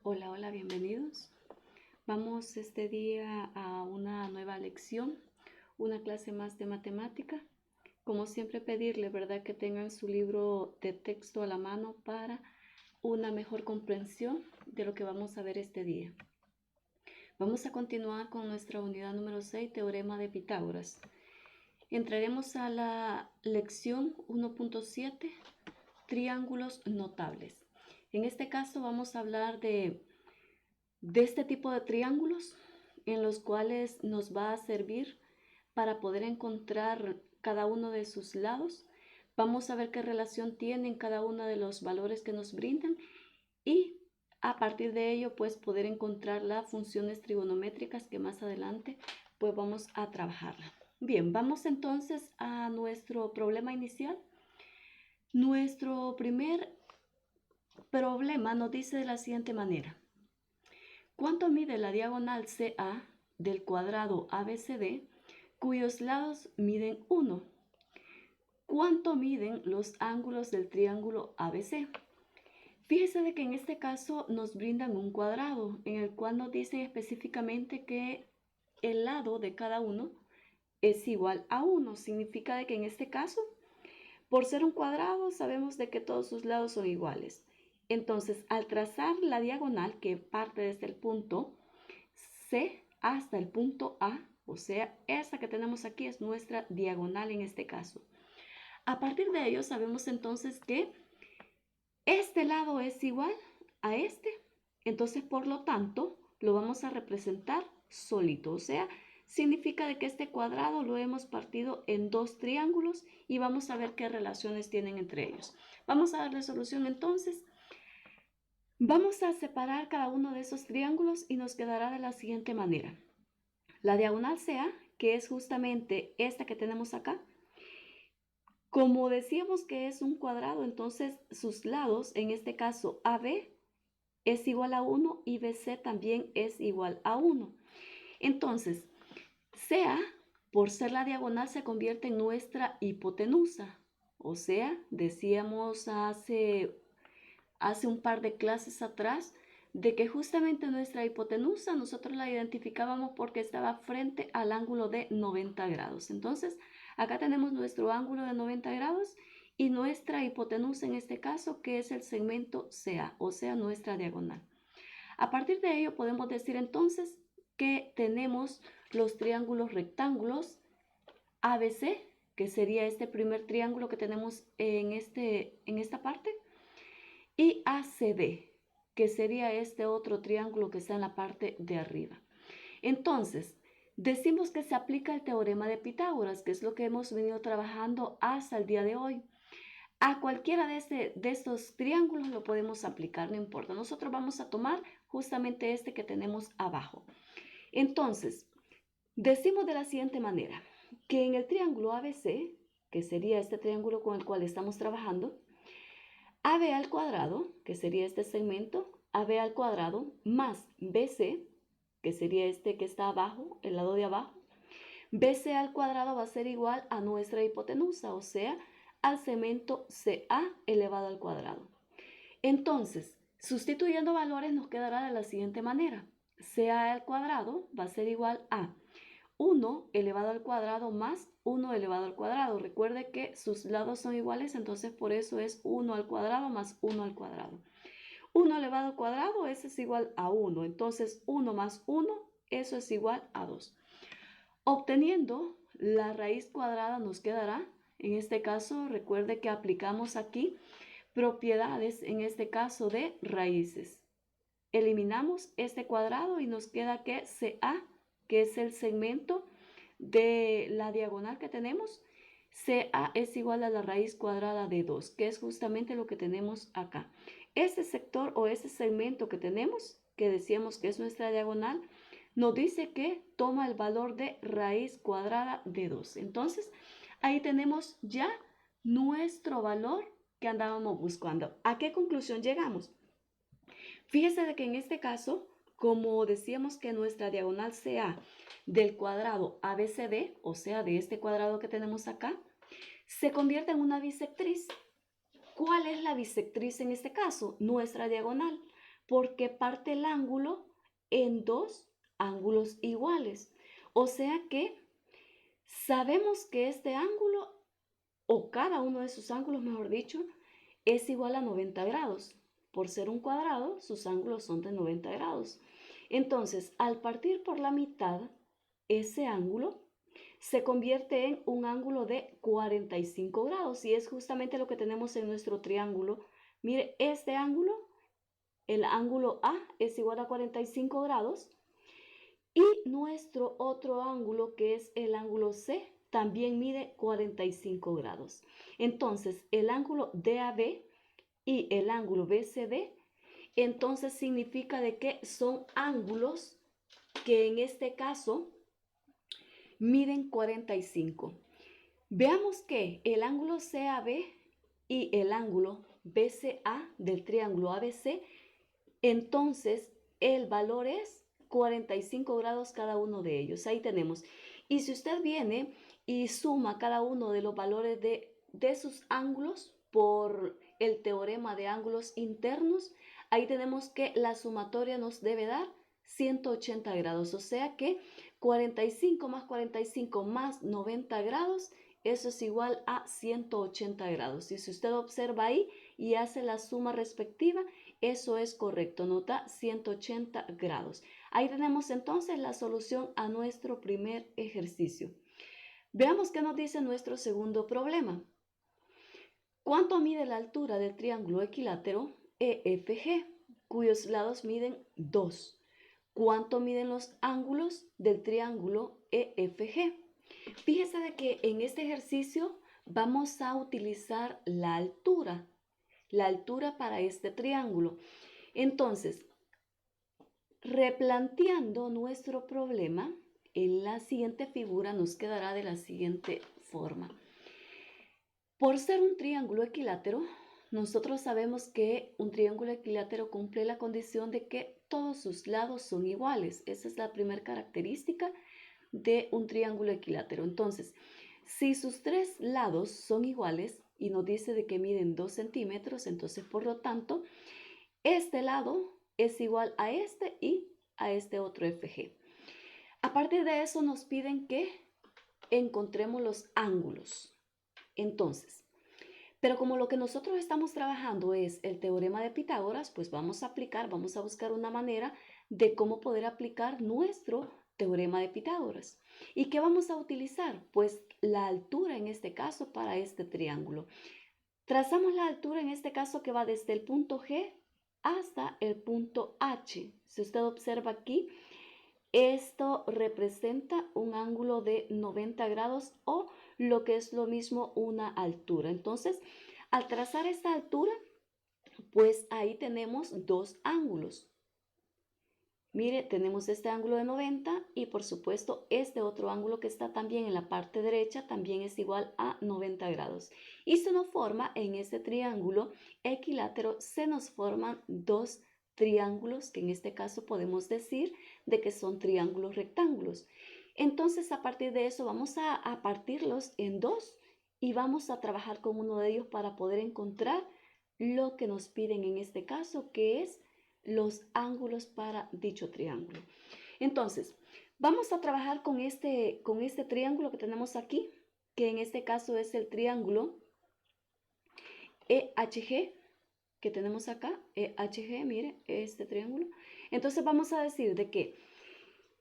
Hola, hola, bienvenidos. Vamos este día a una nueva lección, una clase más de matemática. Como siempre pedirle, ¿verdad?, que tengan su libro de texto a la mano para una mejor comprensión de lo que vamos a ver este día. Vamos a continuar con nuestra unidad número 6, Teorema de Pitágoras. Entraremos a la lección 1.7, Triángulos notables. En este caso vamos a hablar de este tipo de triángulos en los cuales nos va a servir para poder encontrar cada uno de sus lados. Vamos a ver qué relación tienen cada uno de los valores que nos brindan y a partir de ello pues poder encontrar las funciones trigonométricas que más adelante pues vamos a trabajarla. Bien, vamos entonces a nuestro problema inicial. Nuestro primer problema nos dice de la siguiente manera: ¿cuánto mide la diagonal CA del cuadrado ABCD cuyos lados miden 1? ¿Cuánto miden los ángulos del triángulo ABC? Fíjese de que en este caso nos brindan un cuadrado en el cual nos dicen específicamente que el lado de cada uno es igual a 1. Significa de que en este caso, por ser un cuadrado, sabemos de que todos sus lados son iguales. Entonces, al trazar la diagonal que parte desde el punto C hasta el punto A, o sea, esta que tenemos aquí es nuestra diagonal en este caso. A partir de ello sabemos entonces que este lado es igual a este, entonces por lo tanto lo vamos a representar solito, o sea, significa de que este cuadrado lo hemos partido en dos triángulos y vamos a ver qué relaciones tienen entre ellos. Vamos a darle solución entonces. Vamos a separar cada uno de esos triángulos y nos quedará de la siguiente manera. La diagonal CA, que es justamente esta que tenemos acá, como decíamos que es un cuadrado, entonces sus lados, en este caso AB, es igual a 1 y BC también es igual a 1. Entonces, CA, por ser la diagonal, se convierte en nuestra hipotenusa. O sea, decíamos hace un par de clases atrás de que justamente nuestra hipotenusa nosotros la identificábamos porque estaba frente al ángulo de 90 grados. Entonces, acá tenemos nuestro ángulo de 90 grados y nuestra hipotenusa en este caso, que es el segmento CA, o sea, nuestra diagonal. A partir de ello podemos decir entonces que tenemos los triángulos rectángulos ABC, que sería este primer triángulo que tenemos en esta parte, y ACD, que sería este otro triángulo que está en la parte de arriba. Entonces, decimos que se aplica el teorema de Pitágoras, que es lo que hemos venido trabajando hasta el día de hoy. A cualquiera de estos triángulos lo podemos aplicar, no importa. Nosotros vamos a tomar justamente este que tenemos abajo. Entonces, decimos de la siguiente manera, que en el triángulo ABC, que sería este triángulo con el cual estamos trabajando, AB al cuadrado, que sería este segmento, AB al cuadrado, más BC, que sería este que está abajo, el lado de abajo, BC al cuadrado va a ser igual a nuestra hipotenusa, o sea, al segmento CA elevado al cuadrado. Entonces, sustituyendo valores nos quedará de la siguiente manera. CA al cuadrado va a ser igual a 1 elevado al cuadrado más 1 elevado al cuadrado. Recuerde que sus lados son iguales, entonces por eso es 1 al cuadrado más 1 al cuadrado. 1 elevado al cuadrado, eso es igual a 1. Entonces 1 más 1, eso es igual a 2. Obteniendo la raíz cuadrada nos quedará, en este caso, recuerde que aplicamos aquí propiedades, en este caso de raíces. Eliminamos este cuadrado y nos queda que CA, que es el segmento de la diagonal que tenemos, CA es igual a la raíz cuadrada de 2, que es justamente lo que tenemos acá. Este sector o este segmento que tenemos, que decíamos que es nuestra diagonal, nos dice que toma el valor de raíz cuadrada de 2. Entonces, ahí tenemos ya nuestro valor que andábamos buscando. ¿A qué conclusión llegamos? Fíjese de que en este caso, como decíamos que nuestra diagonal CA del cuadrado ABCD, o sea, de este cuadrado que tenemos acá, se convierte en una bisectriz. ¿Cuál es la bisectriz en este caso? Nuestra diagonal. porque parte el ángulo en dos ángulos iguales. O sea que sabemos que este ángulo, o cada uno de sus ángulos, mejor dicho, es igual a 90 grados. Por ser un cuadrado, sus ángulos son de 90 grados. Entonces, al partir por la mitad, ese ángulo se convierte en un ángulo de 45 grados y es justamente lo que tenemos en nuestro triángulo. Mire, este ángulo, el ángulo A, es igual a 45 grados y nuestro otro ángulo, que es el ángulo C, también mide 45 grados. Entonces, el ángulo DAB y el ángulo BCD, entonces significa de que son ángulos que en este caso miden 45. Veamos que el ángulo CAB y el ángulo BCA del triángulo ABC, entonces el valor es 45 grados cada uno de ellos. Ahí tenemos. Y si usted viene y suma cada uno de los valores de sus ángulos por el teorema de ángulos internos, ahí tenemos que la sumatoria nos debe dar 180 grados. O sea que 45 más 45 más 90 grados, eso es igual a 180 grados. Y si usted observa ahí y hace la suma respectiva, eso es correcto, nota 180 grados. Ahí tenemos entonces la solución a nuestro primer ejercicio. Veamos qué nos dice nuestro segundo problema. ¿Cuánto mide la altura del triángulo equilátero EFG, cuyos lados miden 2? ¿Cuánto miden los ángulos del triángulo EFG? Fíjese de que en este ejercicio vamos a utilizar la altura para este triángulo. Entonces, replanteando nuestro problema, en la siguiente figura nos quedará de la siguiente forma. Por ser un triángulo equilátero, nosotros sabemos que un triángulo equilátero cumple la condición de que todos sus lados son iguales. Esa es la primera característica de un triángulo equilátero. Entonces, si sus tres lados son iguales y nos dice de que miden 2 centímetros, entonces por lo tanto, este lado es igual a este y a este otro FG. A partir de eso nos piden que encontremos los ángulos. Entonces, pero como lo que nosotros estamos trabajando es el teorema de Pitágoras, pues vamos a buscar una manera de cómo poder aplicar nuestro teorema de Pitágoras. ¿Y qué vamos a utilizar? Pues la altura en este caso para este triángulo. Trazamos la altura en este caso que va desde el punto G hasta el punto H. Si usted observa aquí, esto representa un ángulo de 90 grados o lo que es lo mismo una altura. Entonces, al trazar esta altura, pues ahí tenemos dos ángulos. Mire, tenemos este ángulo de 90 y por supuesto este otro ángulo que está también en la parte derecha también es igual a 90 grados. Y se nos forma en este triángulo equilátero, se nos forman dos triángulos que en este caso podemos decir de que son triángulos rectángulos. Entonces a partir de eso vamos a partirlos en dos y vamos a trabajar con uno de ellos para poder encontrar lo que nos piden en este caso, que es los ángulos para dicho triángulo. Entonces, vamos a trabajar con este triángulo que tenemos aquí, que en este caso es el triángulo EHG, que tenemos acá, EHG, mire, este triángulo. Entonces vamos a decir de que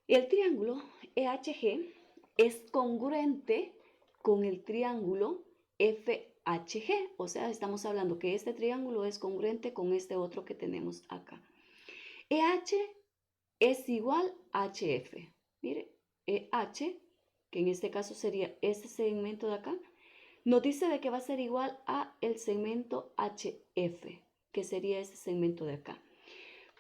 el triángulo EHG es congruente con el triángulo FHG, o sea, estamos hablando que este triángulo es congruente con este otro que tenemos acá. EH es igual a HF. Mire, EH, que en este caso sería este segmento de acá, nos dice de que va a ser igual a el segmento HF, que sería ese segmento de acá.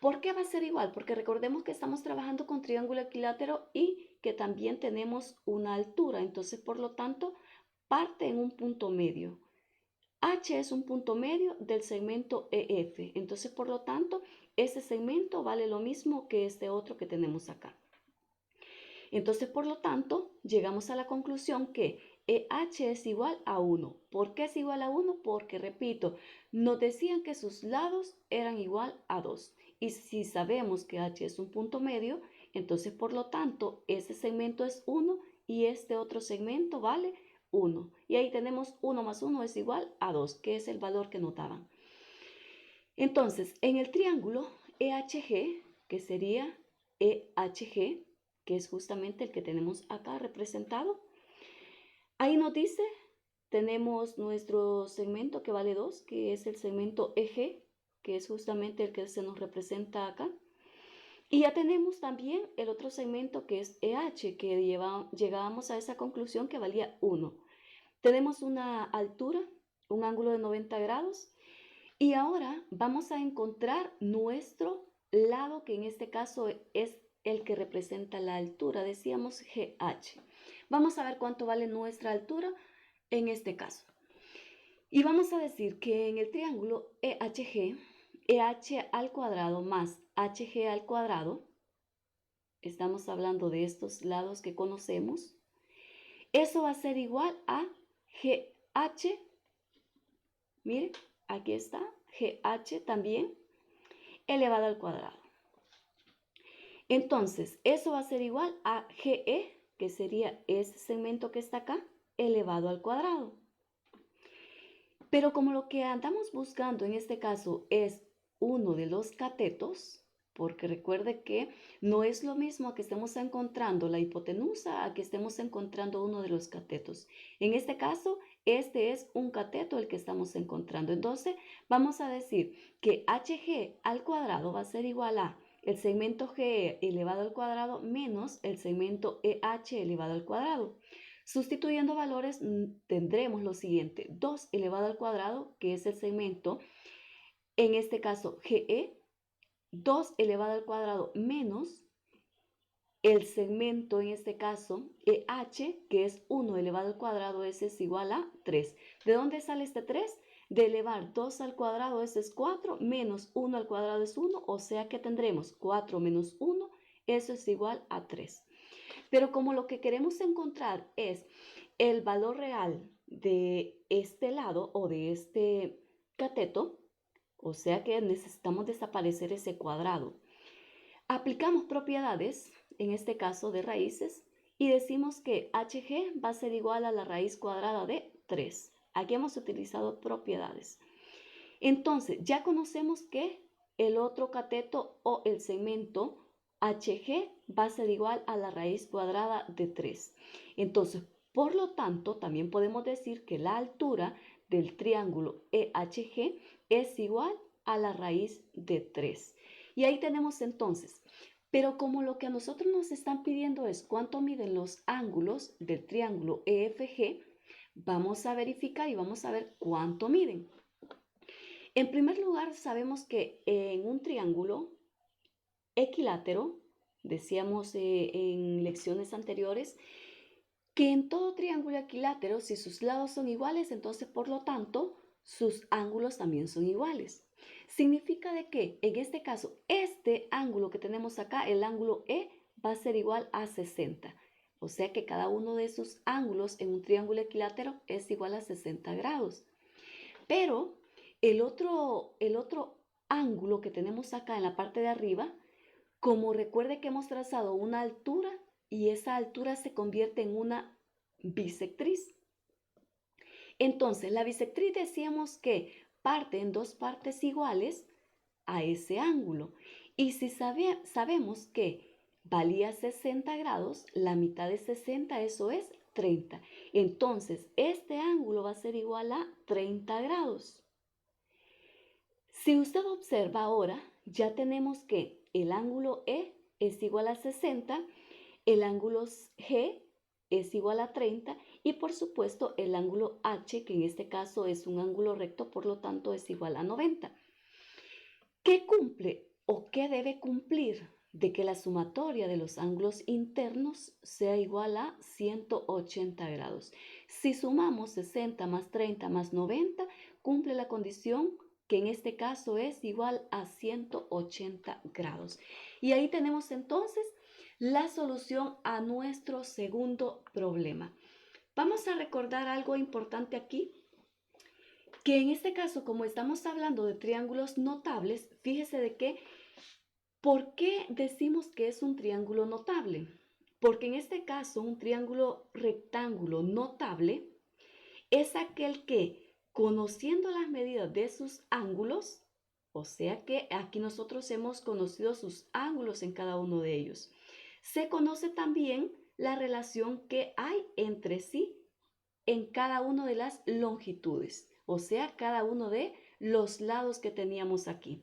¿Por qué va a ser igual? Porque recordemos que estamos trabajando con triángulo equilátero y que también tenemos una altura. Entonces, por lo tanto, parte en un punto medio. H es un punto medio del segmento EF. Entonces, por lo tanto, este segmento vale lo mismo que este otro que tenemos acá. Entonces, por lo tanto, llegamos a la conclusión que EH es igual a 1. ¿Por qué es igual a 1? Porque, repito, nos decían que sus lados eran igual a 2. Y si sabemos que H es un punto medio, entonces por lo tanto ese segmento es 1 y este otro segmento vale 1. Y ahí tenemos 1 más 1 es igual a 2, que es el valor que nos daban. Entonces, en el triángulo EHG, que sería EHG, que es justamente el que tenemos acá representado, ahí nos dice, tenemos nuestro segmento que vale 2, que es el segmento EG, que es justamente el que se nos representa acá. Y ya tenemos también el otro segmento que es EH, que llegábamos a esa conclusión que valía 1. Tenemos una altura, un ángulo de 90 grados. Y ahora vamos a encontrar nuestro lado, que en este caso es el que representa la altura. Decíamos GH. Vamos a ver cuánto vale nuestra altura en este caso. Y vamos a decir que en el triángulo EHG, EH al cuadrado más HG al cuadrado, estamos hablando de estos lados que conocemos, eso va a ser igual a GH, miren, aquí está, GH también, elevado al cuadrado. Entonces, eso va a ser igual a GE, que sería ese segmento que está acá, elevado al cuadrado. Pero como lo que andamos buscando en este caso es uno de los catetos, porque recuerde que no es lo mismo que estemos encontrando la hipotenusa a que estemos encontrando uno de los catetos. En este caso, este es un cateto el que estamos encontrando. Entonces, vamos a decir que HG al cuadrado va a ser igual a el segmento GE elevado al cuadrado menos el segmento EH elevado al cuadrado. Sustituyendo valores tendremos lo siguiente, 2 elevado al cuadrado, que es el segmento, en este caso GE, 2 elevado al cuadrado menos el segmento, en este caso EH, que es 1 elevado al cuadrado, ese es igual a 3. ¿De dónde sale este 3? De elevar 2 al cuadrado, ese es 4, menos 1 al cuadrado es 1, o sea que tendremos 4 menos 1, eso es igual a 3. Pero como lo que queremos encontrar es el valor real de este lado o de este cateto, o sea que necesitamos desaparecer ese cuadrado. Aplicamos propiedades, en este caso de raíces, y decimos que HG va a ser igual a la raíz cuadrada de 3. Aquí hemos utilizado propiedades. Entonces, ya conocemos que el otro cateto o el segmento HG va a ser igual a la raíz cuadrada de 3. Entonces, por lo tanto, también podemos decir que la altura del triángulo EHG es igual a la raíz de 3. Y ahí tenemos entonces, pero como lo que a nosotros nos están pidiendo es cuánto miden los ángulos del triángulo EFG, vamos a verificar y vamos a ver cuánto miden. En primer lugar, sabemos que en un triángulo equilátero, decíamos en lecciones anteriores, que en todo triángulo equilátero, si sus lados son iguales, entonces por lo tanto, sus ángulos también son iguales. Significa de que en este caso, este ángulo que tenemos acá, el ángulo E, va a ser igual a 60. O sea que cada uno de sus ángulos en un triángulo equilátero es igual a 60 grados. Pero el otro ángulo que tenemos acá en la parte de arriba, como recuerde que hemos trazado una altura y esa altura se convierte en una bisectriz. Entonces, la bisectriz decíamos que parte en dos partes iguales a ese ángulo. Y si sabemos que valía 60 grados, la mitad de 60, eso es 30. Entonces, este ángulo va a ser igual a 30 grados. Si usted observa ahora, ya tenemos que el ángulo E es igual a 60, el ángulo G es igual a 30 y por supuesto el ángulo H, que en este caso es un ángulo recto, por lo tanto es igual a 90. ¿Qué cumple o qué debe cumplir de que la sumatoria de los ángulos internos sea igual a 180 grados? Si sumamos 60 más 30 más 90, cumple la condición que en este caso es igual a 180 grados. Y ahí tenemos entonces la solución a nuestro segundo problema. Vamos a recordar algo importante aquí, que en este caso, como estamos hablando de triángulos notables, fíjese de que, ¿por qué decimos que es un triángulo notable? Porque en este caso, un triángulo rectángulo notable es aquel que, conociendo las medidas de sus ángulos, o sea que aquí nosotros hemos conocido sus ángulos en cada uno de ellos, se conoce también la relación que hay entre sí en cada una de las longitudes, o sea, cada uno de los lados que teníamos aquí.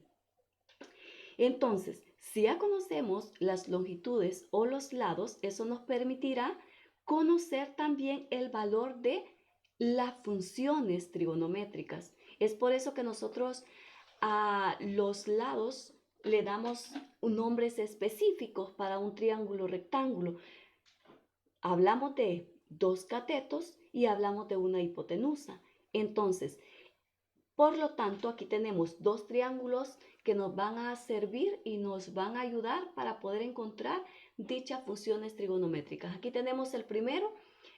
Entonces, si ya conocemos las longitudes o los lados, eso nos permitirá conocer también el valor de las funciones trigonométricas. Es por eso que nosotros a los lados le damos nombres específicos para un triángulo rectángulo. Hablamos de dos catetos y hablamos de una hipotenusa. Entonces, por lo tanto, aquí tenemos dos triángulos que nos van a servir y nos van a ayudar para poder encontrar dichas funciones trigonométricas. Aquí tenemos el primero.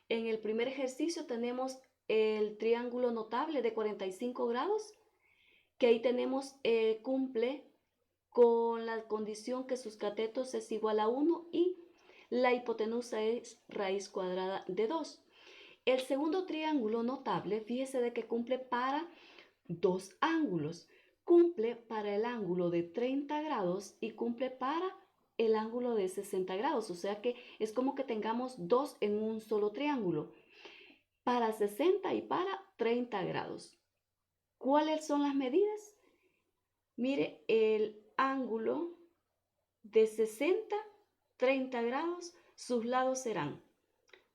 En el primer ejercicio tenemos el triángulo notable de 45 grados, que ahí tenemos cumple con la condición que sus catetos es igual a 1 y la hipotenusa es raíz cuadrada de 2. El segundo triángulo notable, fíjese de que cumple para dos ángulos. Cumple para el ángulo de 30 grados y cumple para el ángulo de 60 grados. O sea que es como que tengamos dos en un solo triángulo. Para 60 y para 30 grados. ¿Cuáles son las medidas? Mire, el ángulo de 60, 30 grados, sus lados serán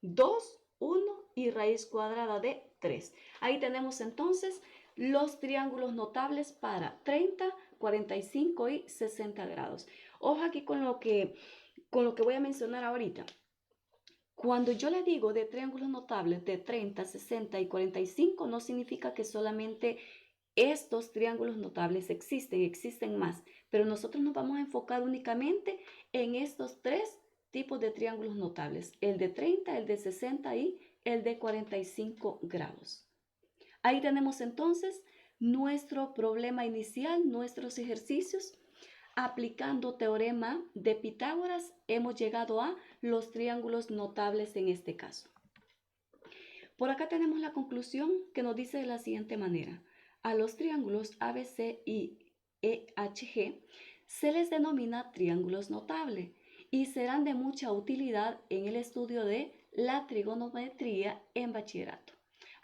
2, 1 y raíz cuadrada de 3. Ahí tenemos entonces los triángulos notables para 30, 45 y 60 grados. Ojo aquí con lo que voy a mencionar ahorita. Cuando yo le digo de triángulos notables de 30, 60 y 45, no significa que solamente estos triángulos notables existen más, pero nosotros nos vamos a enfocar únicamente en estos tres tipos de triángulos notables, el de 30, el de 60 y el de 45 grados. Ahí tenemos entonces nuestro problema inicial, nuestros ejercicios. Aplicando teorema de Pitágoras, hemos llegado a los triángulos notables en este caso. Por acá tenemos la conclusión que nos dice de la siguiente manera. A los triángulos ABC y EHG se les denomina triángulos notables y serán de mucha utilidad en el estudio de la trigonometría en bachillerato.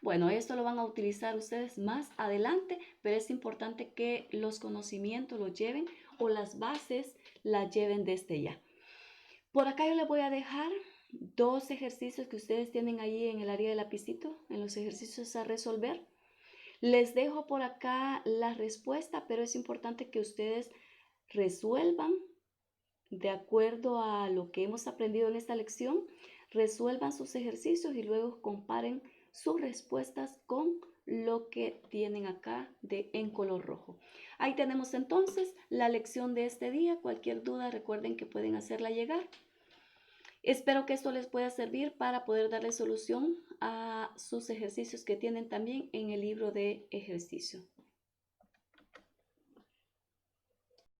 Bueno, esto lo van a utilizar ustedes más adelante, pero es importante que los conocimientos los lleven o las bases las lleven desde ya. Por acá yo les voy a dejar dos ejercicios que ustedes tienen ahí en el área del lapicito, en los ejercicios a resolver. Les dejo por acá la respuesta, pero es importante que ustedes resuelvan de acuerdo a lo que hemos aprendido en esta lección, resuelvan sus ejercicios y luego comparen sus respuestas con lo que tienen acá en color rojo. Ahí tenemos entonces la lección de este día. Cualquier duda recuerden que pueden hacerla llegar. Espero que esto les pueda servir para poder darle solución a sus ejercicios que tienen también en el libro de ejercicio.